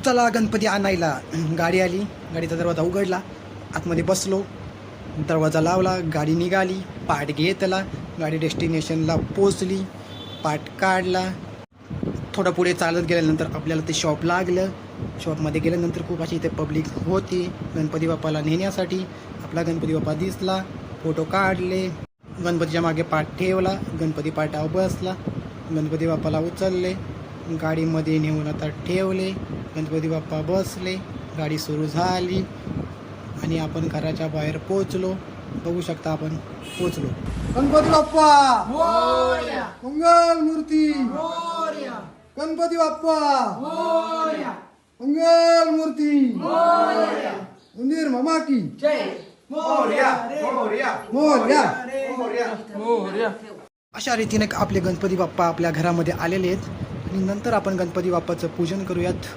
चला गणपती आणायला. गाडी आली, गाडीचा दरवाजा उघडला, आतमध्ये बसलो, दरवाजा लावला, गाडी निघाली, पाट घेतला, गाडी डेस्टिनेशनला पोचली, पाट काढला. थोडं पुढे चालत गेल्यानंतर आपल्याला ते शॉप लागलं. शॉपमध्ये गेल्यानंतर खूप अशी इथे पब्लिक होती गणपती बाप्पाला नेण्यासाठी. आपला गणपती बाप्पा दिसला, फोटो काढले, गणपतीच्या मागे पाट ठेवला, गणपती पाटावर बसला, गणपती बाप्पाला उचलले, गाडीमध्ये नेऊन आता ठेवले, गणपती बाप्पा बसले, गाडी सुरू झाली आणि आपण घराच्या बाहेर पोचलो. बघू शकता आपण पोचलो. गणपती बाप्पा मंगल मूर्ती, गणपती बाप्पा मंगल मूर्ती, उंदीर मामा की मोरया. अशा रीतीने आपले गणपती बाप्पा आपल्या घरामध्ये आलेले आहेत आणि नंतर आपण गणपती बाप्पाचं पूजन करूयात.